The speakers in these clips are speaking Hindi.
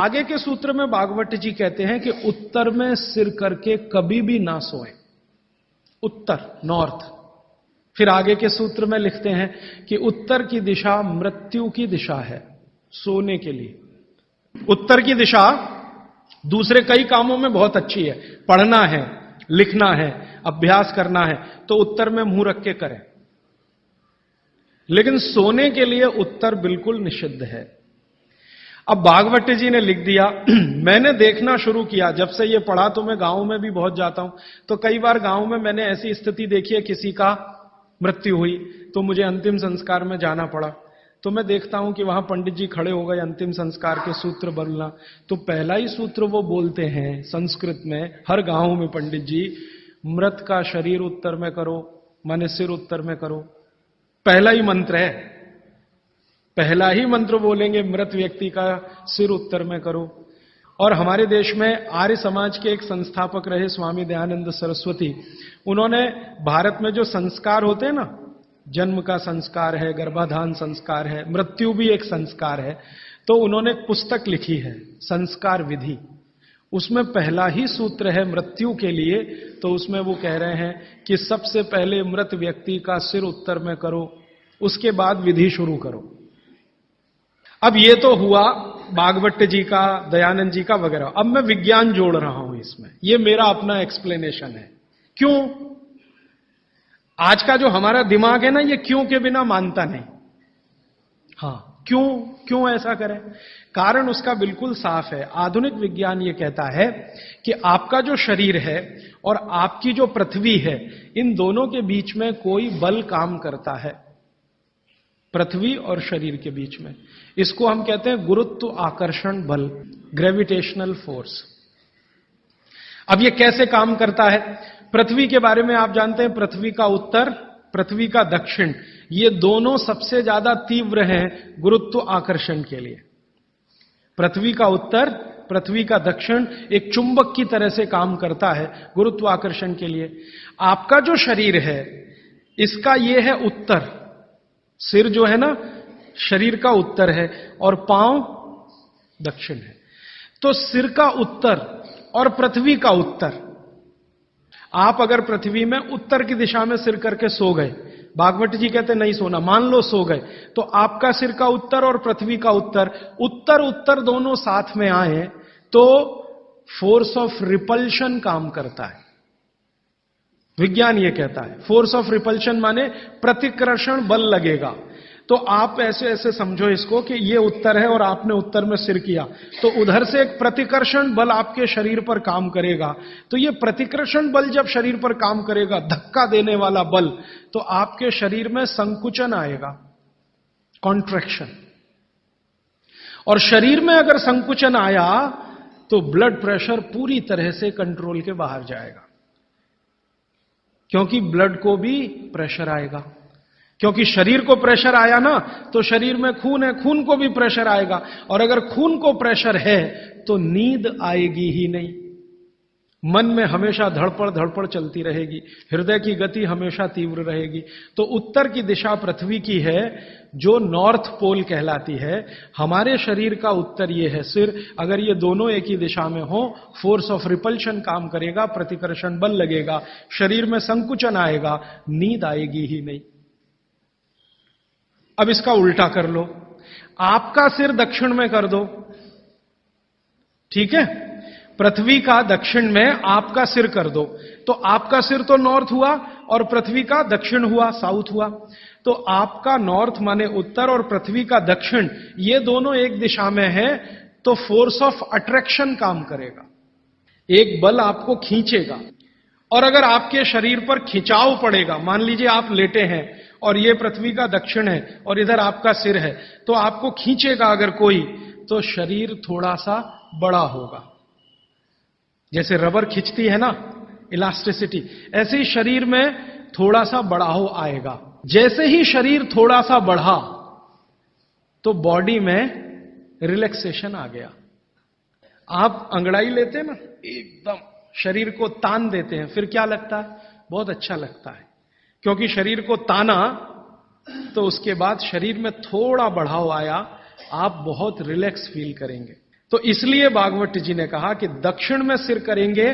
आगे के सूत्र में भागवत जी कहते हैं कि उत्तर में सिर करके कभी भी ना सोएं। उत्तर, नॉर्थ। फिर आगे के सूत्र में लिखते हैं कि उत्तर की दिशा मृत्यु की दिशा है, सोने के लिए। उत्तर की दिशा दूसरे कई कामों में बहुत अच्छी है, पढ़ना है, लिखना है, अभ्यास करना है, तो उत्तर में मुंह रख के करें। लेकिन सोने के लिए उत्तर बिल्कुल निषिद्ध है। अब भागवत जी ने लिख दिया, मैंने देखना शुरू किया, जब से ये पढ़ा तो मैं गांव में भी बहुत जाता हूं, तो कई बार गांव में मैंने ऐसी स्थिति देखी है, किसी का मृत्यु हुई तो मुझे अंतिम संस्कार में जाना पड़ा, तो मैं देखता हूं कि वहां पंडित जी खड़े हो गए अंतिम संस्कार के सूत्र बोलना। तो पहला ही सूत्र वो बोलते हैं संस्कृत में, हर गांव में पंडित जी, मृत का शरीर उत्तर में करो, माने सिर उत्तर में करो। पहला ही मंत्र है, पहला ही मंत्र बोलेंगे, मृत व्यक्ति का सिर उत्तर में करो। और हमारे देश में आर्य समाज के एक संस्थापक रहे स्वामी दयानंद सरस्वती, उन्होंने भारत में जो संस्कार होते हैं ना, जन्म का संस्कार है, गर्भाधान संस्कार है, मृत्यु भी एक संस्कार है, तो उन्होंने एक पुस्तक लिखी है संस्कार विधि। उसमें पहला ही सूत्र है मृत्यु के लिए, तो उसमें वो कह रहे हैं कि सबसे पहले मृत व्यक्ति का सिर उत्तर में करो, उसके बाद विधि शुरू करो। अब ये तो हुआ भागवत जी का, दयानंद जी का वगैरह। अब मैं विज्ञान जोड़ रहा हूं इसमें, ये मेरा अपना एक्सप्लेनेशन है। क्यों? आज का जो हमारा दिमाग है ना, ये क्यों के बिना मानता नहीं। हां, क्यों ऐसा करें? कारण उसका बिल्कुल साफ है। आधुनिक विज्ञान ये कहता है कि आपका जो शरीर है और आपकी जो पृथ्वी है, इन दोनों के बीच में कोई बल काम करता है, पृथ्वी और शरीर के बीच में। इसको हम कहते हैं गुरुत्व आकर्षण बल, ग्रेविटेशनल फोर्स। अब ये कैसे काम करता है? पृथ्वी के बारे में आप जानते हैं, पृथ्वी का उत्तर, पृथ्वी का दक्षिण, ये दोनों सबसे ज्यादा तीव्र हैं गुरुत्व आकर्षण के लिए। पृथ्वी का उत्तर, पृथ्वी का दक्षिण एक चुंबक की तरह से काम करता है गुरुत्व आकर्षण के लिए। आपका जो शरीर है, इसका ये है उत्तर, सिर जो है ना शरीर का उत्तर है और पांव दक्षिण है। तो सिर का उत्तर और पृथ्वी का उत्तर, आप अगर पृथ्वी में उत्तर की दिशा में सिर करके सो गए, भागवत जी कहते नहीं सोना, मान लो सो गए, तो आपका सिर का उत्तर और पृथ्वी का उत्तर, उत्तर उत्तर दोनों साथ में आए तो फोर्स ऑफ रिपल्शन काम करता है। विज्ञान यह कहता है फोर्स ऑफ रिपल्शन माने प्रतिकर्षण बल लगेगा। तो आप ऐसे ऐसे समझो इसको कि ये उत्तर है और आपने उत्तर में सिर किया, तो उधर से एक प्रतिकर्षण बल आपके शरीर पर काम करेगा। तो ये प्रतिकर्षण बल जब शरीर पर काम करेगा, धक्का देने वाला बल, तो आपके शरीर में संकुचन आएगा, कॉन्ट्रैक्शन। और शरीर में अगर संकुचन आया तो ब्लड प्रेशर पूरी तरह से कंट्रोल के बाहर जाएगा, क्योंकि ब्लड को भी प्रेशर आएगा। क्योंकि शरीर को प्रेशर आया ना, तो शरीर में खून है, खून को भी प्रेशर आएगा, और अगर खून को प्रेशर है तो नींद आएगी ही नहीं। मन में हमेशा धड़पड़ चलती रहेगी, हृदय की गति हमेशा तीव्र रहेगी। तो उत्तर की दिशा पृथ्वी की है, जो नॉर्थ पोल कहलाती है। हमारे शरीर का उत्तर ये है सिर। अगर ये दोनों एक ही दिशा में हो, फोर्स ऑफ रिपल्शन काम करेगा, प्रतिकर्षण बल लगेगा, शरीर में संकुचन आएगा, नींद आएगी ही नहीं। अब इसका उल्टा कर लो, आपका सिर दक्षिण में कर दो, ठीक है? पृथ्वी का दक्षिण में आपका सिर कर दो, तो आपका सिर तो नॉर्थ हुआ और पृथ्वी का दक्षिण हुआ, साउथ हुआ। तो आपका नॉर्थ माने उत्तर और पृथ्वी का दक्षिण, ये दोनों एक दिशा में है, तो फोर्स ऑफ अट्रैक्शन काम करेगा, एक बल आपको खींचेगा। और अगर आपके शरीर पर खिंचाव पड़ेगा, मान लीजिए आप लेटे हैं और ये पृथ्वी का दक्षिण है और इधर आपका सिर है, तो आपको खींचेगा अगर कोई, तो शरीर थोड़ा सा बड़ा होगा। जैसे रबर खींचती है ना, इलास्टिसिटी, ऐसे ही शरीर में थोड़ा सा बढ़ाव आएगा। जैसे ही शरीर थोड़ा सा बढ़ा तो बॉडी में रिलैक्सेशन आ गया। आप अंगड़ाई लेते हैं ना, एकदम शरीर को तान देते हैं, फिर क्या लगता है? बहुत अच्छा लगता है, क्योंकि शरीर को ताना तो उसके बाद शरीर में थोड़ा बढ़ाव आया, आप बहुत रिलैक्स फील करेंगे। तो इसलिए भागवत जी ने कहा कि दक्षिण में सिर करेंगे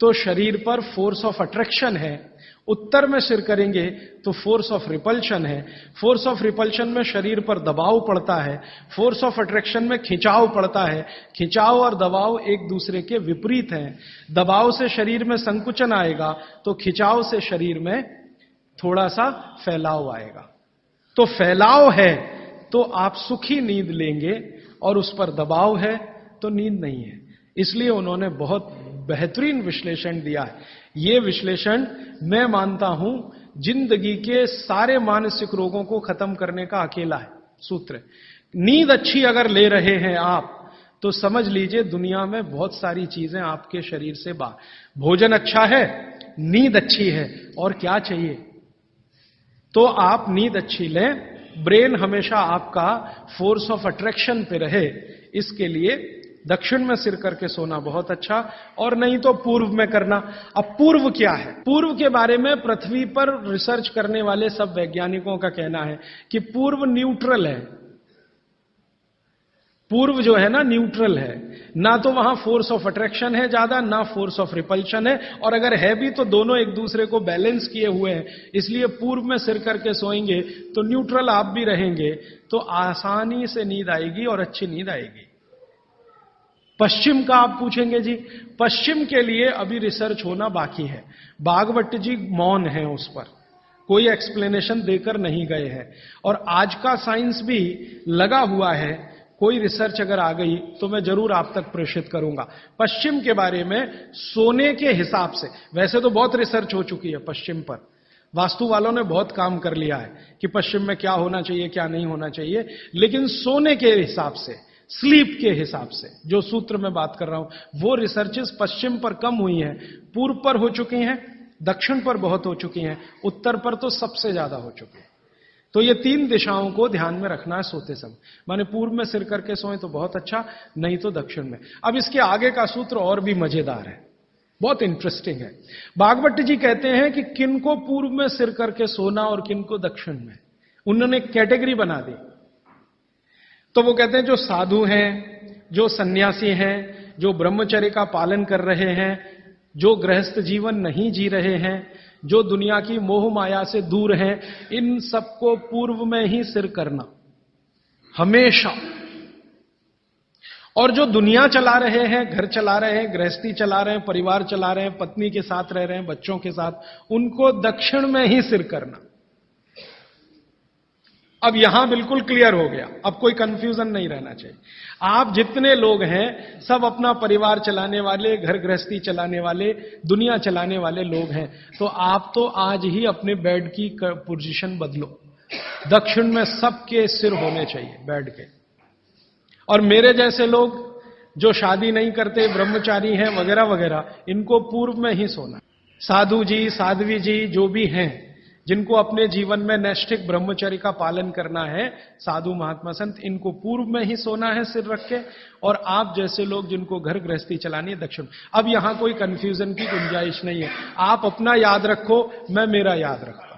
तो शरीर पर फोर्स ऑफ अट्रैक्शन है, उत्तर में सिर करेंगे तो फोर्स ऑफ रिपल्शन है। फोर्स ऑफ रिपल्शन में शरीर पर दबाव पड़ता है, फोर्स ऑफ अट्रैक्शन में खिंचाव पड़ता है। खिंचाव और दबाव एक दूसरे के विपरीत हैं। दबाव से शरीर में संकुचन आएगा तो खिंचाव से शरीर में थोड़ा सा फैलाव आएगा। तो फैलाव है तो आप सुखी नींद लेंगे और उस पर दबाव है तो नींद नहीं है। इसलिए उन्होंने बहुत बेहतरीन विश्लेषण दिया है। यह विश्लेषण मैं मानता हूं जिंदगी के सारे मानसिक रोगों को खत्म करने का अकेला है सूत्र। नींद अच्छी अगर ले रहे हैं आप तो समझ लीजिए दुनिया में बहुत सारी चीजें आपके शरीर से बाहर। भोजन अच्छा है, नींद अच्छी है, और क्या चाहिए। तो आप नींद अच्छी लें, ब्रेन हमेशा आपका फोर्स ऑफ अट्रैक्शन पे रहे, इसके लिए दक्षिण में सिर करके सोना बहुत अच्छा, और नहीं तो पूर्व में करना। अब पूर्व क्या है? पूर्व के बारे में पृथ्वी पर रिसर्च करने वाले सब वैज्ञानिकों का कहना है कि पूर्व न्यूट्रल है। पूर्व जो है ना न्यूट्रल है, ना तो वहां फोर्स ऑफ अट्रैक्शन है ज्यादा, ना फोर्स ऑफ रिपल्शन है, और अगर है भी तो दोनों एक दूसरे को बैलेंस किए हुए हैं। इसलिए पूर्व में सिर करके सोएंगे तो न्यूट्रल आप भी रहेंगे, तो आसानी से नींद आएगी और अच्छी नींद आएगी। पश्चिम का आप पूछेंगे जी, पश्चिम के लिए अभी रिसर्च होना बाकी है। भागवत जी मौन है, उस पर कोई एक्सप्लेनेशन देकर नहीं गए हैं, और आज का साइंस भी लगा हुआ है। कोई रिसर्च अगर आ गई तो मैं जरूर आप तक प्रेषित करूंगा। पश्चिम के बारे में सोने के हिसाब से वैसे तो बहुत रिसर्च हो चुकी है पश्चिम पर, वास्तु वालों ने बहुत काम कर लिया है कि पश्चिम में क्या होना चाहिए क्या नहीं होना चाहिए, लेकिन सोने के हिसाब से, स्लीप के हिसाब से जो सूत्र में बात कर रहा हूं, वो रिसर्चेस पश्चिम पर कम हुई हैं, पूर्व पर हो चुकी हैं, दक्षिण पर बहुत हो चुकी हैं, उत्तर पर तो सबसे ज्यादा हो चुकी हैं। तो ये तीन दिशाओं को ध्यान में रखना है सोते समय। माने पूर्व में सिर करके सोए तो बहुत अच्छा, नहीं तो दक्षिण में। अब इसके आगे का सूत्र और भी मजेदार है, बहुत इंटरेस्टिंग है। भागवत जी कहते हैं कि किनको पूर्व में सिर करके सोना और किनको दक्षिण में। उन्होंने कैटेगरी बना दी। तो वो कहते हैं जो साधु हैं, जो सन्यासी हैं, जो ब्रह्मचर्य का पालन कर रहे हैं, जो गृहस्थ जीवन नहीं जी रहे हैं, जो दुनिया की मोह माया से दूर हैं, इन सबको पूर्व में ही सिर करना हमेशा। और जो दुनिया चला रहे हैं, घर चला रहे हैं, गृहस्थी चला रहे हैं, परिवार चला रहे हैं, पत्नी के साथ रह रहे हैं, बच्चों के साथ, उनको दक्षिण में ही सिर करना। अब यहां बिल्कुल क्लियर हो गया, अब कोई कंफ्यूजन नहीं रहना चाहिए। आप जितने लोग हैं सब अपना परिवार चलाने वाले, घर गृहस्थी चलाने वाले, दुनिया चलाने वाले लोग हैं, तो आप तो आज ही अपने बेड की पोजीशन बदलो। दक्षिण में सबके सिर होने चाहिए बेड के। और मेरे जैसे लोग जो शादी नहीं करते, ब्रह्मचारी हैं वगैरह वगैरह, इनको पूर्व में ही सोना। साधु जी, साध्वी जी जो भी हैं, जिनको अपने जीवन में नैष्ठिक ब्रह्मचर्य का पालन करना है, साधु महात्मा संत, इनको पूर्व में ही सोना है सिर रख के। और आप जैसे लोग जिनको घर गृहस्थी चलानी है, दक्षिण। अब यहां कोई कंफ्यूजन की गुंजाइश नहीं है। आप अपना याद रखो, मैं मेरा याद रखूं।